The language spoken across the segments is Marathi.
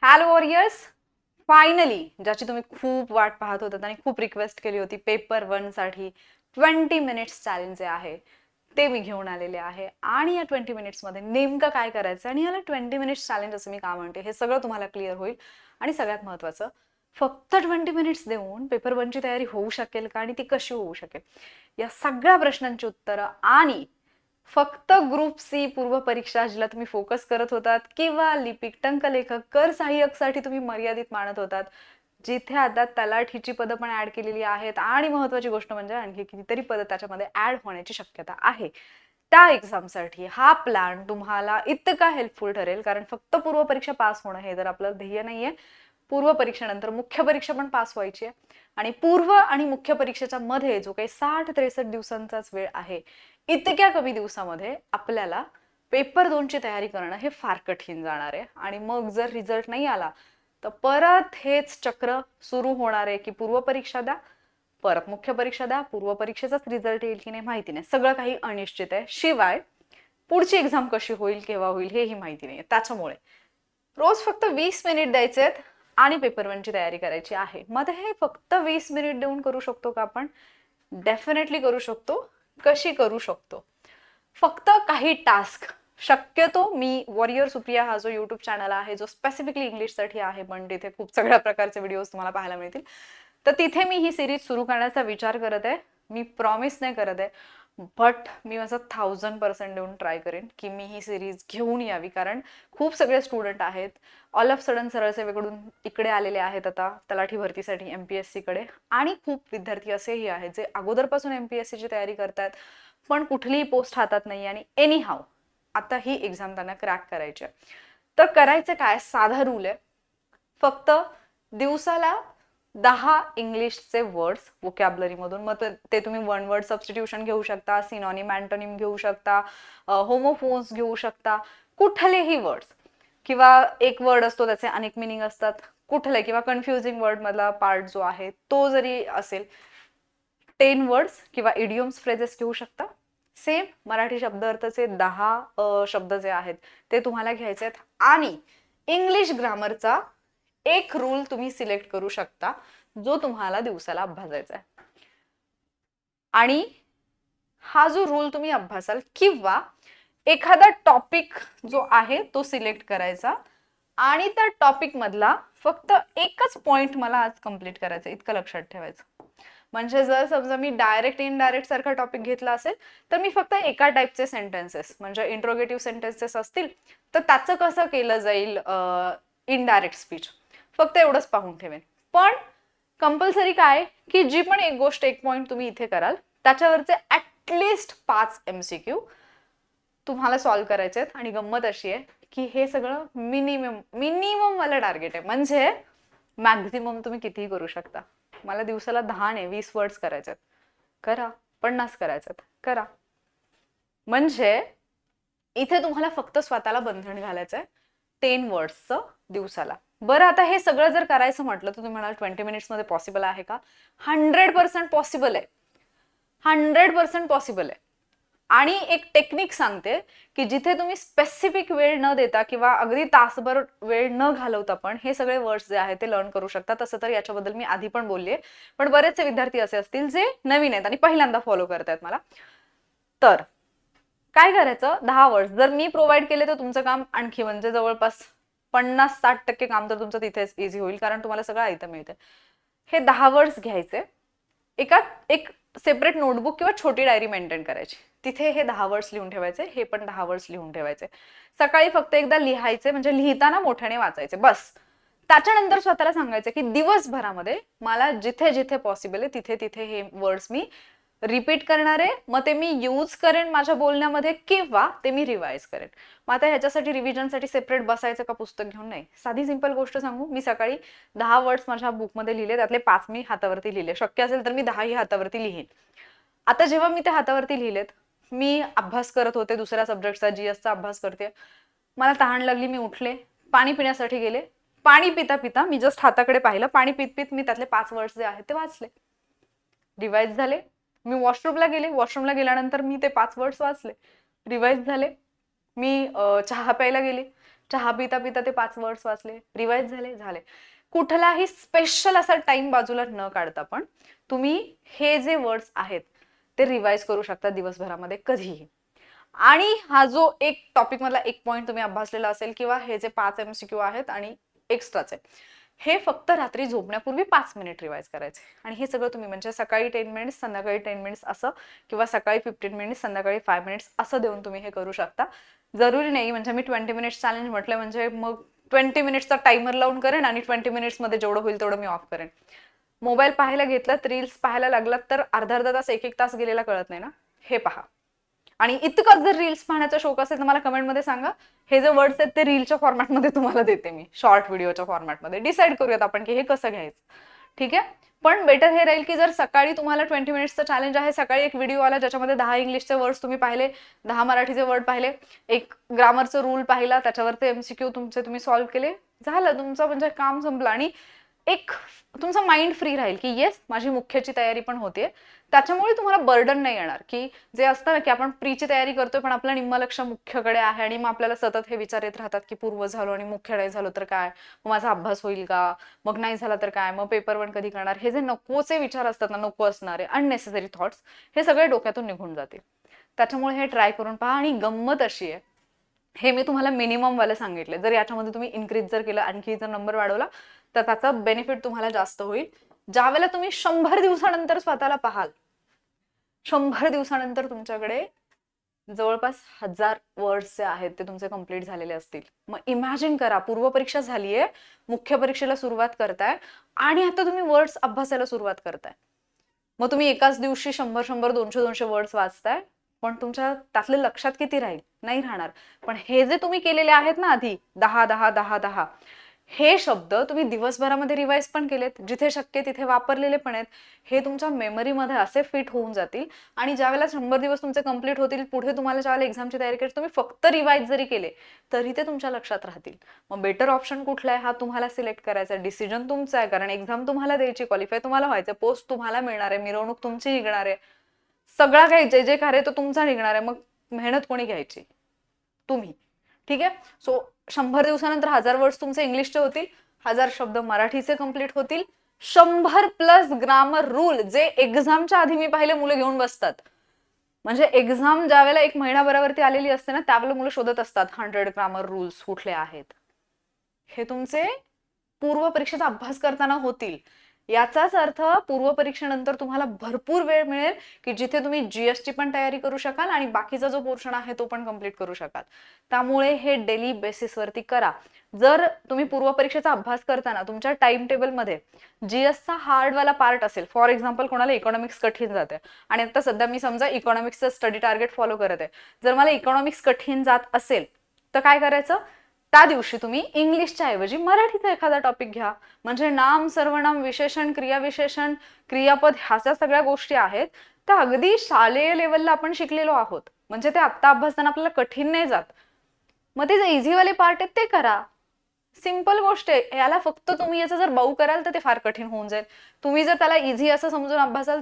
हॅलो वॉरियर्स, फायनली ज्याची तुम्ही खूप वाट पाहत होतात आणि खूप रिक्वेस्ट केली होती पेपर 1 साठी 20 मिनिट्स चॅलेंज जे आहे ते मी घेऊन आलेले आहे. आणि या 20 मिनिट्स मध्ये नेमकं काय करायचं आणि याला 20 मिनिट्स चॅलेंज असं मी का म्हणते हे सगळं तुम्हाला क्लिअर होईल. आणि सगळ्यात महत्त्वाचं, फक्त 20 मिनिट्स देऊन पेपर 1 ची तयारी होऊ शकेल का आणि ती कशी होऊ शकेल या सगळ्या प्रश्नांची उत्तरं. आणि फक्त ग्रुप सी पूर्व परीक्षा जिला तुम्ही फोकस करत होतात किंवा लिपिक टंकलेखक कर सहाय्यकसाठी तुम्ही मर्यादित मानत होतात, जिथे आता तलाठीची पदं पण ऍड केलेली आहेत आणि महत्वाची गोष्ट म्हणजे आणखी कितीतरी पदं त्याच्यामध्ये ऍड होण्याची शक्यता आहे. त्या एक्झामसाठी हा प्लॅन तुम्हाला इतका हेल्पफुल ठरेल, कारण फक्त पूर्व परीक्षा पास होणं हे जर आपलं ध्येय नाहीये, पूर्व परीक्षेनंतर मुख्य परीक्षा पण पास व्हायची आहे. आणि पूर्व आणि मुख्य परीक्षेच्या मध्ये जो काही 60-63 दिवसांचाच वेळ आहे, इतक्या कमी दिवसामध्ये आपल्याला पेपर 2 ची तयारी करणं हे फार कठीण जाणार आहे. आणि मग जर रिझल्ट नाही आला तर परत हेच चक्र सुरू होणार आहे की पूर्व परीक्षा द्या, परत मुख्य परीक्षा द्या, पूर्व परीक्षेचाच रिझल्ट येईल की नाही माहिती नाही, सगळं काही अनिश्चित आहे. शिवाय पुढची एक्झाम कशी होईल केव्हा होईल हेही माहिती नाही. त्याच्यामुळे रोज फक्त 20 मिनिट द्यायचे आहेत आणि पेपर 1 ची तयारी करायची आहे. मग हे फक्त 20 मिनिट देऊन करू शकतो का आपण? डेफिनेटली करू शकतो. कशी करू शकतो? फक्त काही टास्क, शक्यतो मी वॉरियर सुप्रिया हा जो युट्यूब चॅनल आहे जो स्पेसिफिकली इंग्लिशसाठी आहे, पण तिथे खूप सगळ्या प्रकारचे व्हिडिओज तुम्हाला पाहायला मिळतील, तर तिथे मी ही सिरीज सुरू करण्याचा विचार करत आहे. मी प्रॉमिस नाही करत आहे, बट मी माझं 1000% देऊन ट्राय करेन की मी ही सिरीज घेऊन यावी. कारण खूप सगळे स्टुडंट आहेत ऑल ऑफ सडन सरळ सेवेकडून इकडे आलेले आहेत आता तलाठी भरतीसाठी एमपीएससी कडे, आणि खूप विद्यार्थी असेही आहेत जे अगोदरपासून एमपीएससी ची तयारी करतात पण कुठलीही पोस्ट हातात नाही आणि एनी हाव आता ही एक्झाम त्यांना क्रॅक करायची आहे. तर करायचं काय? साधा रूल आहे. फक्त दिवसाला 10 इंग्लिशचे वर्ड्स वोकॅब्युलरी मधून, मग ते तुम्ही वन वर्ड सबस्टिट्यूशन घेऊ शकता, सिनॉनिम अँटोनिम घेऊ शकता, होमोफोन्स घेऊ शकता, कुठलेही वर्ड्स, किंवा एक वर्ड असतो त्याचे अनेक मिनिंग असतात, कुठले, किंवा कन्फ्युजिंग वर्ड मधला पार्ट जो आहे तो जरी असेल, 10 वर्ड्स किंवा इडियम्स फ्रेजेस घेऊ शकता. सेम मराठी शब्द अर्थाचे 10 शब्द जे आहेत ते तुम्हाला घ्यायचे आहेत. आणि इंग्लिश ग्रामरचा एक रूल तुम्ही सिलेक्ट करू शकता जो तुम्हाला दिवसाला अभ्यासायचा आहे. आणि हा जो रूल तुम्ही अभ्यासाल, किंवा एखादा टॉपिक जो आहे तो सिलेक्ट करायचा आणि त्या टॉपिक मधला फक्त एकच पॉइंट मला आज कंप्लीट करायचा, इतकं लक्षात ठेवायचं. म्हणजे जर समजा मी डायरेक्ट इनडायरेक्ट सारखा टॉपिक घेतला असेल तर मी फक्त एका टाईपचे सेंटेन्सेस, म्हणजे इंट्रोगेटिव्ह सेंटेन्सेस असतील तर त्याचं कसं केलं जाईल इनडायरेक्ट स्पीच, फक्त एवढंच पाहून ठेवेन. पण कंपल्सरी काय की जी पण एक गोष्ट, एक पॉइंट तुम्ही इथे कराल त्याच्यावरचे ऍटलिस्ट 5 MCQ तुम्हाला सॉल्व्ह करायचे आहेत. आणि गंमत अशी आहे की हे सगळं मिनिमम वाला टार्गेट आहे, म्हणजे मॅक्झिमम तुम्ही कितीही करू शकता. मला दिवसाला 10 नाही 20 वर्ड्स करायचे आहेत, करा. 50 करायचे आहेत, करा. म्हणजे इथे तुम्हाला फक्त स्वतःला बंधन घालायचंय 10 वर्ड्सचं दिवसाला. बरं, आता हे सगळं जर करायचं म्हटलं तर तुम्ही म्हणाल 20 मिनिट्स मध्ये पॉसिबल आहे का? 100% पॉसिबल आहे. 100% पॉसिबल आहे. आणि एक टेक्निक सांगते की जिथे तुम्ही स्पेसिफिक वेळ न देता किंवा अगदी तासभर वेळ न घालवता पण हे सगळे वर्ड्स जे आहेत ते लर्न करू शकता. तसं तर याच्याबद्दल मी आधी पण बोललीये, पण बरेचसे विद्यार्थी असे असतील जे नवीन आहेत आणि पहिल्यांदा फॉलो करतायत मला. तर काय करायचं, 10 वर्ड्स जर मी प्रोव्हाइड केले तर तुमचं काम आणखी म्हणजे जवळपास 50-60% काम तर तुमचं तिथेच इझी होईल, कारण तुम्हाला सगळं ऐकतं मिळतं. हे 10 वर्ड्स घ्यायचे, एक सेपरेट नोटबुक किंवा छोटी डायरी मेंटेन करायची, तिथे हे 10 वर्ड्स लिहून ठेवायचे, हे पण 10 वर्ड्स लिहून ठेवायचे. सकाळी फक्त एकदा लिहायचे, म्हणजे लिहिताना मोठ्याने वाचायचे बस. त्याच्यानंतर स्वतःला सांगायचं की दिवसभरामध्ये मला जिथे जिथे पॉसिबल आहे तिथे तिथे हे वर्ड्स मी रिपीट करणार आहे, मग ते मी यूज करेन माझ्या बोलण्यामध्ये किंवा ते मी रिवाइज करेन. मग आता ह्याच्यासाठी रिव्हिजनसाठी सेपरेट बसायचं का पुस्तक घेऊन? नाही. साधी सिंपल गोष्ट सांगू, मी सकाळी 10 वर्ड्स माझ्या बुकमध्ये लिहिले, त्यातले 5 मी हातावरती लिहिले, शक्य असेल तर मी 10 ही हातावरती लिहीन. आता जेव्हा मी ते हातावरती लिहिलेत, मी अभ्यास करत होते दुसऱ्या सब्जेक्टचा, जीएसचा अभ्यास करते, मला तहान लागली, मी उठले, पाणी पिण्यासाठी गेले, पाणी पिता पिता मी जस्ट हाताकडे पाहिलं, पाणी पित पित मी त्यातले 5 वर्ड्स जे आहेत ते वाचले, रिवाइज झाले. मी वॉशरूमला गेले, वॉशरूमला गेल्यानंतर मी ते 5 वर्ड्स वाचले, रिवाइज झाले. मी चहा प्यायला गेले, चहा पिता पिता ते 5 वर्ड्स वाचले, रिवाइज झाले. कुठलाही स्पेशल असा टाइम बाजूला न काढता पण तुम्ही हे जे वर्ड्स आहेत ते रिवाइज करू शकता दिवसभरामध्ये कधीही. आणि हा जो एक टॉपिक मधला एक पॉइंट तुम्ही अभ्यासलेला असेल किंवा हे जे 5 MCQ आहेत आणि एक्स्ट्राचे, हे फक्त रात्री झोपण्यापूर्वी 5 मिनिट रिवाइज करायचे. आणि हे सगळं तुम्ही म्हणजे सकाळी 10 मिनिट्स, संध्याकाळी 10 मिनिट्स असं, किंवा सकाळी 15 मिनिट्स, संध्याकाळी 5 मिनिट्स असं देऊन तुम्ही हे करू शकता. जरुरी नाही म्हणजे मी 20 मिनिट्स चॅलेंज म्हटलं म्हणजे मग 20 मिनिट्सचा टाइमर लावून करेन आणि 20 मिनिट्समध्ये जेवढं होईल तेवढं मी ऑफ करेन. मोबाईल पाहायला घेतलात, रील्स पाहायला लागलात तर अर्धा तास, एक तास गेलेला कळत नाही ना. हे पहा. आणि इतकंच जर रील्स पाहण्याचा शौक असेल तर मला कमेंटमध्ये सांगा. हे जे वर्ड्स आहेत ते रीलच्या फॉर्मॅटमध्ये तुम्हाला देते मी, शॉर्ट व्हिडिओच्या फॉर्मॅटमध्ये. डिसाईड करूयात आपण की हे कसं घ्यायचं. ठीक आहे. पण बेटर हे राहील की जर सकाळी तुम्हाला 20 मिनिट्सचं चॅलेंज आहे, सकाळी एक व्हिडिओ आला ज्याच्यामध्ये 10 इंग्लिशचे वर्ड्स तुम्ही पाहिले, 10 मराठीचे वर्ड पाहिले, एक ग्रामरचं रूल पाहिला, त्याच्यावरती MCQ तुमचे तुम्ही सॉल्व्ह केले, झालं तुमचं म्हणजे काम संपलं. आणि एक तुमचा माइंड फ्री राहील की येस माझी मुख्यची तयारी पण होते. त्याच्यामुळे तुम्हाला बर्डन नाही येणार की जे असतं ना की आपण प्रीची तयारी करतोय पण आपलं निम्म लक्ष मुख्यकडे आहे आणि मग आपल्याला सतत हे विचार येत राहतात की पूर्व झालो आणि मुख्य नाही झालो तर काय, मग माझा अभ्यास होईल का, मग नाही झाला तर काय, मग पेपर 1 कधी करणार. हे जे नकोचे विचार असतात ना, नको असणारे अननेसेसरी थॉट्स, हे सगळे डोक्यातून निघून जातील. त्याच्यामुळे हे ट्राय करून पहा. आणि गंमत अशी आहे, हे मी तुम्हाला मिनिमम वाला सांगितले, जर याच्यामध्ये तुम्ही इन्क्रीज जर केलं, आणखी जर नंबर वाढवला तर त्याचा बेनिफिट तुम्हाला जास्त होईल. ज्यावेळेला तुम्ही 100 दिवसानंतर स्वतःला पाहाल, 100 दिवसानंतर तुमच्याकडे जवळपास 1000 वर्ड्स जे आहेत ते तुमचे कंप्लीट झालेले असतील. मग इमॅजिन करा, पूर्वपरीक्षा झालीये, मुख्य परीक्षेला सुरुवात करताय आणि आता तुम्ही वर्ड्स अभ्यासाला सुरुवात करताय. मग तुम्ही एकाच दिवशी 100, 200 वर्ड्स वाचताय, पण तुमच्या त्यातले लक्षात किती राहील? नाही राहणार. पण हे जे तुम्ही केलेले आहेत ना आधी 10 10 10 10, हे शब्द तुम्ही दिवसभरामध्ये रिवाइज पण केलेत, जिथे शक्य तिथे वापरलेले पण आहेत, हे तुमच्या मेमरीमध्ये असे फिट होऊन जातील. आणि ज्यावेळेला 100 दिवस तुमचे कंप्लीट होतील, पुढे तुम्हाला ज्यावेळेला एक्झामची तयारी करायची, तुम्ही फक्त रिवाइज जरी केले तरी ते तुमच्या लक्षात राहतील. मग बेटर ऑप्शन कुठला आहे हा तुम्हाला सिलेक्ट करायचा, डिसिजन तुमचा आहे. कारण एक्झाम तुम्हाला द्यायची, क्वालिफाय तुम्हाला व्हायचं, पोस्ट तुम्हाला मिळणार आहे, मिरवणूक तुमची निघणार आहे, सगळा काही जे जे कार्य तो तुमचा निघणार आहे. मग मेहनत कोणी घ्यायची? तुम्ही. ठीक आहे. सो 100 दिवसानंतर 1000 वर्ड्स तुमचे इंग्लिशचे होतील, 1000 शब्द मराठीचे कंप्लीट होतील, 100+ ग्रामर रूल जे एक्झामच्या आधी मी पाहिले मुलं घेऊन बसतात. म्हणजे एक्झाम ज्या वेळेला 1 महिनाभरावरती आलेली असते ना, त्यावेळेला मुलं शोधत असतात 100 ग्रामर रूल्स कुठले आहेत. हे तुमचे पूर्व परीक्षेचा अभ्यास करताना होतील. याचाच अर्थ पूर्व परीक्षेनंतर तुम्हाला भरपूर वेळ मिळेल की जिथे तुम्ही GSची पण तयारी करू शकाल आणि बाकीचा जो पोर्शन आहे तो पण कंप्लीट करू शकाल. त्यामुळे हे डेली बेसिसवरती करा. जर तुम्ही पूर्व परीक्षेचा अभ्यास करताना तुमच्या टाइम टेबलमध्ये GSचा हार्डवाला पार्ट असेल, फॉर एक्झाम्पल कोणाला इकॉनॉमिक्स कठीण जाते आणि आता सध्या मी समजा इकॉनॉमिक्सचं स्टडी टार्गेट फॉलो करत आहे, जर मला इकॉनॉमिक्स कठीण जात असेल तर काय करायचं, त्या दिवशी तुम्ही इंग्लिशच्या ऐवजी मराठीचा एखादा टॉपिक घ्या. म्हणजे नाम, सर्वनाम, विशेषण, क्रियाविशेषण, क्रियापद ह्या सगळ्या गोष्टी आहेत त्या अगदी शालेय लेवलला आपण शिकलेलो आहोत. म्हणजे ते आत्ता अभ्यासताना आपल्याला कठीण नाही जात. मग ते जे इझीवाले पार्ट आहेत ते करा. सिंपल गोष्ट आहे. याला फक्त तुम्ही याचं जर बाऊ कराल तर ते फार कठीण होऊन जाईल. तुम्ही जर त्याला इझी असं समजून अभ्यासाल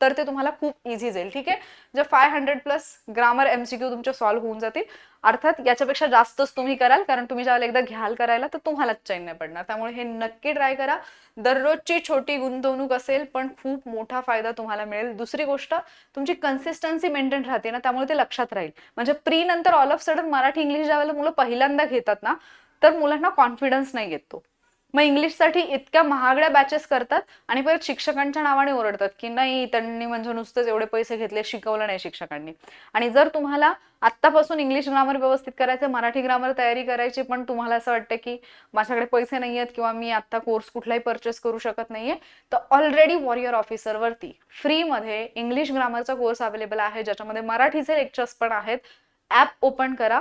तर ते तुम्हाला खूप इझी जाईल. ठीक आहे. जे 500+ ग्रामर MCQ तुमचे सॉल्व्ह होऊन जातील. अर्थात याच्यापेक्षा जास्तच तुम्ही कराल, कारण तुम्ही ज्यावेळेला एकदा घ्याल करायला तर तुम्हालाच चैन नाही पडणार. त्यामुळे हे नक्की ट्राय करा. दररोजची छोटी गुंतवणूक असेल पण खूप मोठा फायदा तुम्हाला मिळेल. दुसरी गोष्ट, तुमची कन्सिस्टन्सी मेंटेन राहते ना, त्यामुळे ते लक्षात राहील. म्हणजे प्री नंतर all of sudden Marathi English ज्यावेळेला मुलं पहिल्यांदा घेतात ना, तर मुलांना कॉन्फिडन्स नाही येतो. मग इंग्लिशसाठी इतक्या महागड्या बॅचेस करतात आणि परत शिक्षकांच्या नावाने ओरडतात की नाही त्यांनी म्हणजे नुसतेच एवढे पैसे घेतले, शिकवलं नाही शिक्षकांनी. आणि जर तुम्हाला आत्तापासून इंग्लिश ग्रामर व्यवस्थित करायचं, मराठी ग्रामर तयारी करायची, पण तुम्हाला असं वाटतं की माझ्याकडे पैसे नाही आहेत किंवा मी आता कोर्स कुठलाही परचेस करू शकत नाहीये, तर ऑलरेडी वॉरियर ऑफिसरवरती फ्रीमध्ये इंग्लिश ग्रामरचा कोर्स अवेलेबल आहे, ज्याच्यामध्ये मराठीचे लेक्चर्स पण आहेत. ॲप ओपन करा,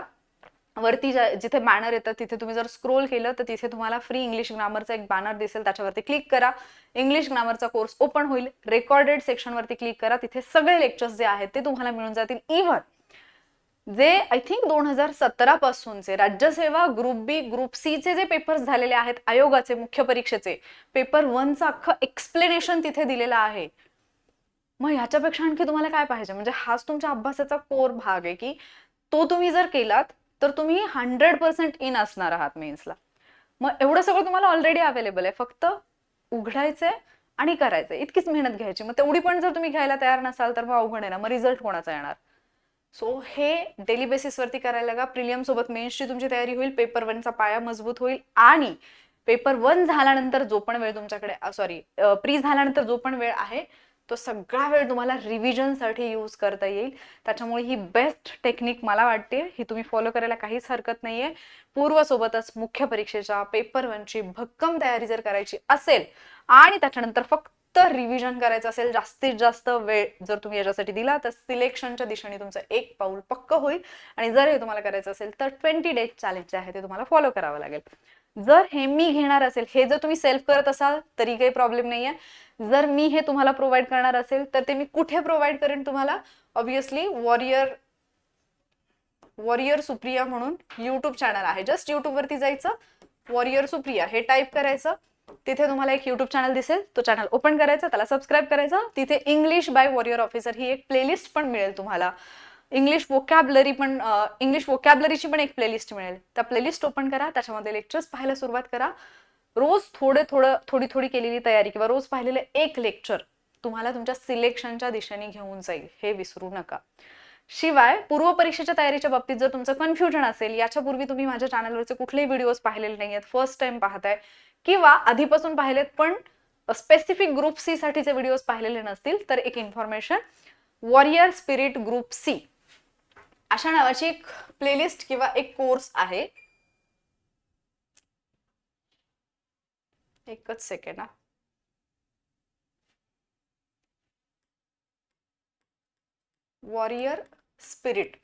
वरती जिथे बॅनर येतात तिथे तुम्ही जर स्क्रोल केलं तर तिथे तुम्हाला फ्री इंग्लिश ग्रामरचा एक बॅनर दिसेल, त्याच्यावरती क्लिक करा. इंग्लिश ग्रामरचा कोर्स ओपन होईल. रेकॉर्डेड सेक्शनवरती क्लिक करा. तिथे सगळे लेक्चर्स जे आहेत ते तुम्हाला मिळून जातील. इव्हन जे आय थिंक 2017 पासूनचे राज्यसेवा ग्रुप बी, ग्रुप सी चे जे पेपर्स झालेले आहेत आयोगाचे, मुख्य परीक्षेचे पेपर 1चं अख्खं एक्सप्लेनेशन तिथे दिलेलं आहे. मग ह्याच्यापेक्षा आणखी तुम्हाला काय पाहिजे? म्हणजे हाच तुमच्या अभ्यासाचा कोर भाग आहे की तो तुम्ही जर केलात तर तुम्ही 100% इन असणार आहात मेन्सला. मग एवढं सगळं तुम्हाला ऑलरेडी अवेलेबल आहे, फक्त उघडायचंय आणि करायचंय, इतकीच मेहनत घ्यायची. मग तेवढी पण जर तुम्ही घ्यायला तयार नसाल तर मग अवघड आहे ना, मग रिझल्ट कोणाचा येणार? सो हे डेली बेसिसवरती करायला लागा. प्रिलियम सोबत मेन्सची तुमची तयारी होईल, पेपर 1चा पाया मजबूत होईल, आणि पेपर 1 झाल्यानंतर जो पण वेळ तुमच्याकडे, सॉरी, प्री झाल्यानंतर जो पण वेळ आहे तो सगळा वेळ तुम्हाला रिव्हिजनसाठी यूज करता येईल. त्याच्यामुळे ही बेस्ट टेक्निक मला वाटते, ही तुम्ही फॉलो करायला काहीच हरकत नाहीये. पूर्वसोबतच मुख्य परीक्षेच्या पेपर 1ची भक्कम तयारी जर करायची असेल आणि त्याच्यानंतर फक्त रिव्हिजन करायचं असेल, जास्तीत जास्त वेळ जर तुम्ही याच्यासाठी दिला तर सिलेक्शनच्या दिशेने तुमचं एक पाऊल पक्क होईल. आणि जर हे तुम्हाला करायचं असेल तर 20 डेज चॅलेंज जे आहे ते तुम्हाला फॉलो करावं लागेल. जर हे मी घेणार असेल, हे जर तुम्ही सेल्फ करत असाल तरी काही प्रॉब्लेम नाहीये. जर मी हे तुम्हाला प्रोव्हाइड करणार असेल तर ते मी कुठे प्रोव्हाइड करेन तुम्हाला? ऑब्विसली वॉरियर सुप्रिया म्हणून युट्यूब चॅनल आहे. जस्ट युट्यूब वरती जायचं, वॉरियर सुप्रिया हे टाईप करायचं, तिथे तुम्हाला एक युट्यूब चॅनल दिसेल, तो चॅनल ओपन करायचा, त्याला सबस्क्राईब करायचं. तिथे इंग्लिश बाय वॉरियर ऑफिसर ही एक प्लेलिस्ट पण मिळेल तुम्हाला. इंग्लिश वोकॅबलरीची पण एक प्लेलिस्ट मिळेल. त्या प्लेलिस्ट ओपन करा, त्याच्यामध्ये लेक्चर्स पाहायला सुरुवात करा. रोज थोडी केलेली तयारी किंवा रोज पाहिलेलं एक लेक्चर तुम्हाला तुमच्या सिलेक्शनच्या दिशेने घेऊन जाईल, हे विसरू नका. शिवाय पूर्व परीक्षेच्या तयारीच्या बाबतीत जर तुमचं कन्फ्युजन असेल, याच्यापूर्वी तुम्ही माझ्या चॅनलवरचे कुठलेही व्हिडिओज पाहिलेले नाही आहेत, फर्स्ट टाइम पाहताय किंवा आधीपासून पाहिलेत पण स्पेसिफिक ग्रुप सी साठीचे व्हिडिओज पाहिलेले नसतील, तर एक information, warrior spirit group C अशा नावाची एक प्लेलिस्ट किंवा एक कोर्स आहे. एकच सेकंड हा. वॉरियर स्पिरिट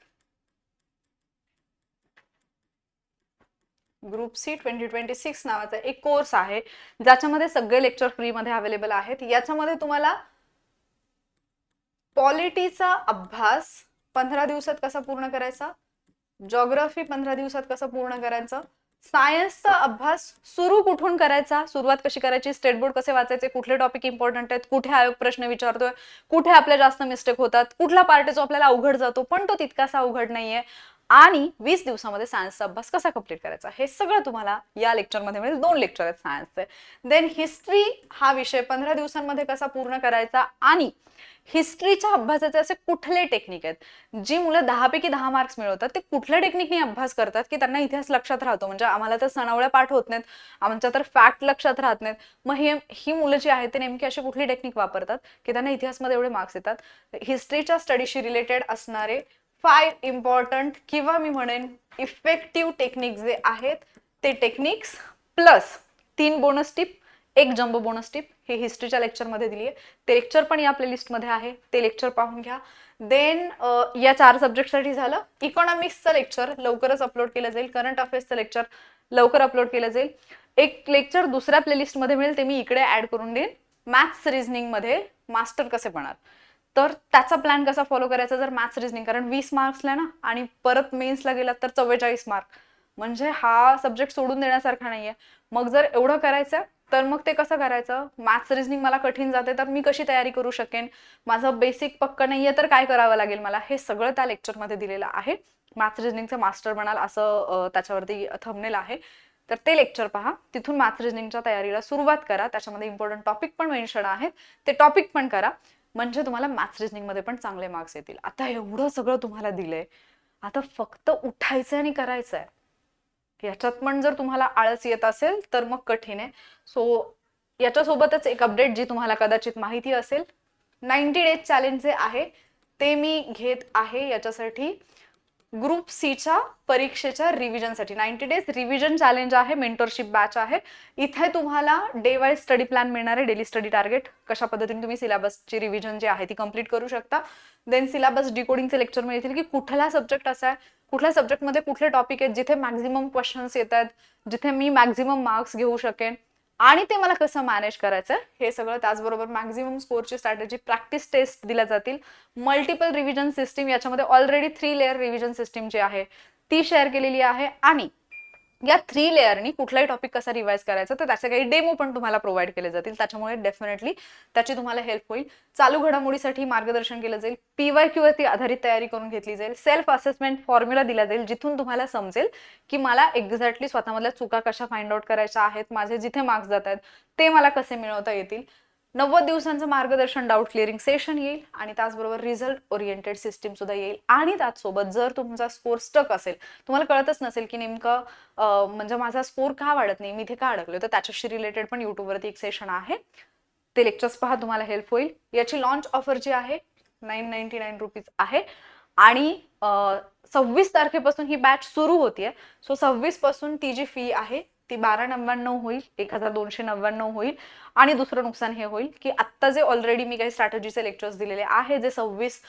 ग्रुप सी 2026 नावाचा एक कोर्स आहे, ज्याच्यामध्ये सगळे लेक्चर फ्री मध्ये अवेलेबल आहेत. याच्यामध्ये तुम्हाला पॉलिटीचा अभ्यास 15 दिवसात कसा पूर्ण करायचा, जॉग्राफी 15 दिवसात कसं पूर्ण करायचं, सायन्सचा अभ्यास सुरू कुठून करायचा, सुरुवात कशी करायची, स्टेट बोर्ड कसे वाचायचे, कुठले टॉपिक इम्पॉर्टंट आहेत, कुठे आयोग प्रश्न विचारतोय, कुठे आपल्या जास्त मिस्टेक होतात, कुठला पार्ट जो आपल्याला अवघड जातो पण तो तितकासा अवघड नाहीये, आणि 20 दिवसामध्ये सायन्सचा अभ्यास कसा कंप्लीट करायचा, हे सगळं तुम्हाला या लेक्चरमध्ये मिळेल. 2 लेक्चर आहेत सायन्सचे. देन हिस्ट्री हा विषय 15 दिवसांमध्ये कसा पूर्ण करायचा, आणि हिस्ट्रीच्या अभ्यासाचे असे कुठले टेक्निक आहेत, जी मुलं 10 पैकी 10 मार्क्स मिळवतात, ते कुठल्या टेक्निकने अभ्यास करतात की त्यांना इतिहास लक्षात राहतो. म्हणजे आम्हाला तर सणावळ्या पाठ होत नाहीत, आमच्या तर फॅक्ट लक्षात राहत नाहीत, मग ही मुलं जी आहेत ते नेमकी अशी कुठली टेक्निक वापरतात की त्यांना इतिहासमध्ये एवढे मार्क्स येतात. हिस्ट्रीच्या स्टडीशी रिलेटेड असणारे 5 इम्पॉर्टंट किंवा मी म्हणेन इफेक्टिव्ह टेक्निक जे आहेत ते टेक्निक्स, प्लस 3 बोनस टिप, एक जम्बो बोनस टिप, हे हिस्ट्रीच्या लेक्चरमध्ये दिली आहे. ते लेक्चर पण या प्लेलिस्टमध्ये आहे, ते लेक्चर पाहून घ्या. देन या 4 सब्जेक्टसाठी झालं. इकॉनॉमिक्सचं लेक्चर लवकरच अपलोड केलं जाईल, करंट अफेअर्सचं लेक्चर लवकर अपलोड केलं जाईल. एक लेक्चर दुसऱ्या प्लेलिस्टमध्ये मिळेल, ते मी इकडे ऍड करून देईन. मॅथ्स रिझनिंगमध्ये मास्टर कसे बनणार, तर त्याचा प्लॅन कसा फॉलो करायचा जर मॅथ्स रिझनिंग, कारण 20 मार्क्सला ना, आणि परत मेन्सला गेलात तर 44 मार्क, म्हणजे हा सब्जेक्ट सोडून देण्यासारखा नाहीये. मग जर एवढं करायचं तर मग ते कसं करायचं, मॅथ्स रिझनिंग मला कठीण जाते तर मी कशी तयारी करू शकेन, माझं बेसिक पक्क नाहीये तर काय करावं लागेल मला, हे सगळं त्या लेक्चरमध्ये दिलेलं आहे. मॅथ्स रिझनिंगचं मास्टर बनाल असं त्याच्यावरती थंबनेल आहे, तर ते लेक्चर पहा, तिथून मॅथ्स रिझनिंगच्या तयारीला सुरुवात करा. त्याच्यामध्ये इम्पॉर्टंट टॉपिक पण मेन्शन आहेत, ते टॉपिक पण करा, म्हणजे तुम्हाला मॅथ्स रिझनिंगमध्ये पण चांगले मार्क्स येतील. आता एवढं सगळं तुम्हाला दिलंय, आता फक्त उठायचं आणि करायचंय. याच्यात पण जर तुम्हाला आळस येत असेल तर मग कठीण आहे. सो याच्यासोबतच एक अपडेट जी तुम्हाला कदाचित माहिती असेल, 90 डेज चॅलेंज जे आहे ते मी घेत आहे याच्यासाठी, ग्रुप सीच्या परीक्षेच्या रिव्हिजनसाठी 90 डेज रिव्हिजन चॅलेंज आहे, मेंटरशिप बॅच आहे. इथे तुम्हाला डे वाईज स्टडी प्लॅन मिळणार आहे, डेली स्टडी टार्गेट, कशा पद्धतीने तुम्ही सिलेबसची रिव्हिजन जी आहे ती कंप्लीट करू शकता. देन सिलेबस डिकोडिंगचे लेक्चर मिळतील की कुठला सब्जेक्ट असा आहे, कुठल्या सब्जेक्टमध्ये कुठले टॉपिक आहेत जिथे मॅक्झिमम क्वेश्चन्स येतात, जिथे मी मॅक्झिमम मार्क्स घेऊ शकेन, आणि ते मला कसं मॅनेज करायचं हे सगळं. त्याचबरोबर मॅक्झिमम स्कोरची स्ट्रॅटेजी, प्रॅक्टिस टेस्ट दिल्या जातील, मल्टिपल रिव्हिजन सिस्टीम, याच्यामध्ये ऑलरेडी 3 लेअर रिव्हिजन सिस्टीम जी आहे ती शेअर केलेली आहे, आणि या 3 लेअरनी कुठलाही टॉपिक कसा रिवाइज करायचा तर त्याचे काही डेमो पण तुम्हाला प्रोव्हाइड केले जातील. त्याच्यामुळे डेफिनेटली त्याची तुम्हाला हेल्प होईल. चालू घडामोडीसाठी मार्गदर्शन केलं जाईल. PYQ वरती आधारित तयारी करून घेतली जाईल. सेल्फ असेसमेंट फॉर्म्युला दिला जाईल, जिथून तुम्हाला समजेल की मला एक्झॅक्टली स्वतःमधल्या चुका कशा फाइंड आउट करायच्या आहेत, माझे जिथे मार्क्स जात आहेत ते मला कसे मिळवता येतील. 90 दिवसांचं मार्गदर्शन, डाऊट क्लिअरिंग सेशन येईल आणि त्याचबरोबर रिझल्ट ओरिएंटेड सिस्टीम सुद्धा येईल. आणि त्याचसोबत जर तुमचा स्कोर स्टक असेल, तुम्हाला कळतच नसेल की नेमकं म्हणजे माझा स्कोर का वाढत नाही, मी इथे का अडकलोय, तर त्याच्याशी रिलेटेड पण युट्यूबवरती एक सेशन आहे. ते लेक्चर्स पहा, तुम्हाला हेल्प होईल. याची लॉन्च ऑफर जी आहे 999 रुपीज आहे आणि 26 तारखेपासून ही बॅच सुरू होतीये. सो 26 पासून ती जी फी आहे ती 1299 होईल, 1299 होईल. आणि दुसरं नुकसान हे होईल की आत्ता जे ऑलरेडी मी काही स्ट्रॅटेजीचे लेक्चर्स दिलेले आहे, जे 26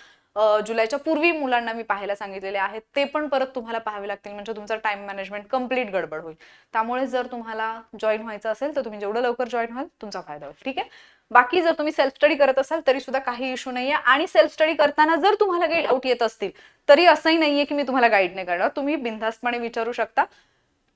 जुलैच्या पूर्वी मुलांना मी पाहायला सांगितलेले आहेत, ते पण परत तुम्हाला पाहावे लागतील. म्हणजे तुमचं टाइम मॅनेजमेंट कम्प्लीट गडबड होईल. त्यामुळे जर तुम्हाला जॉईन व्हायचं असेल तर तुम्ही जेवढं लवकर जॉईन व्हाल तुमचा फायदा होईल. ठीक आहे. बाकी जर तुम्ही सेल्फ स्टडी करत असाल तरी सुद्धा काही इश्यू नाहीये. आणि सेल्फ स्टडी करताना जर तुम्हाला काही डाऊट येत असतील तरी असंही नाहीये की मी तुम्हाला गाईड नाही करणार. तुम्ही बिनधास्तपणे विचारू शकता.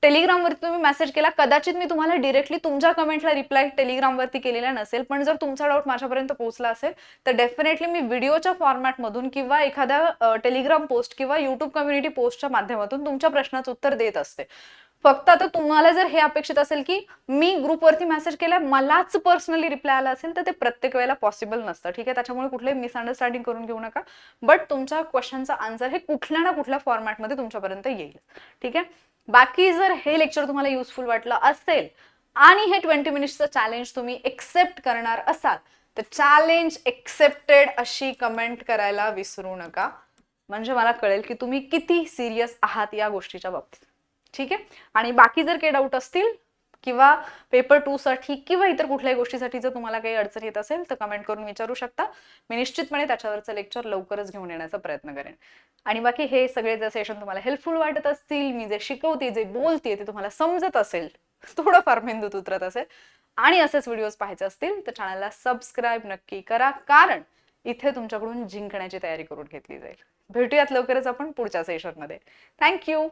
टेलिग्रामवरती तुम्ही मेसेज केला, कदाचित मी तुम्हाला डिरेक्टली तुमच्या कमेंटला रिप्लाय टेलिग्रामवरती केलेला नसेल, पण जर तुमचा डाऊट माझ्यापर्यंत पोहोचला असेल तर डेफिनेटली मी व्हिडिओच्या फॉर्मॅटमधून किंवा एखाद्या टेलिग्राम पोस्ट किंवा युट्यूब कम्युनिटी पोस्टच्या माध्यमातून तुमच्या प्रश्नाचं उत्तर देत असते. फक्त आता तुम्हाला जर हे अपेक्षित असेल की मी ग्रुपवरती मेसेज केला, मलाच पर्सनली रिप्लाय आला असेल, तर ते प्रत्येक वेळेला पॉसिबल नसतं. ठीक आहे. त्याच्यामुळे कुठलेही मिसअंडरस्टँडिंग करून घेऊ नका. बट तुमच्या क्वेश्चनचा आन्सर हे कुठल्या ना कुठल्या फॉर्मॅटमध्ये तुमच्यापर्यंत येईल. ठीक आहे. बाकी जर हे लेक्चर तुम्हाला युजफुल वाटलं असेल आणि हे 20 मिनिट्सचं चॅलेंज तुम्ही एक्सेप्ट करणार असाल तर चॅलेंज एक्सेप्टेड अशी कमेंट करायला विसरू नका. म्हणजे मला कळेल की तुम्ही किती सिरियस आहात या गोष्टीच्या बाबतीत. ठीक आहे. आणि बाकी जर काही डाऊट असतील किंवा पेपर 2 साठी किंवा इतर कुठल्याही गोष्टीसाठी जर तुम्हाला काही अडचण येत असेल तर कमेंट करून विचारू शकता. मी निश्चितपणे त्याच्यावरचं लेक्चर लवकरच घेऊन येण्याचा प्रयत्न करेन. आणि बाकी हे सगळे जर सेशन तुम्हाला हेल्पफुल वाटत असतील, मी जे शिकवते, जे बोलते ते तुम्हाला समजत असेल, थोडंफार मेंदूत उतरत असेल आणि असेच व्हिडिओज पाहायचे असतील तर चॅनलला सबस्क्राईब नक्की करा, कारण इथे तुमच्याकडून जिंकण्याची तयारी करून घेतली जाईल. भेटूयात लवकरच आपण पुढच्या सेशनमध्ये. थँक्यू.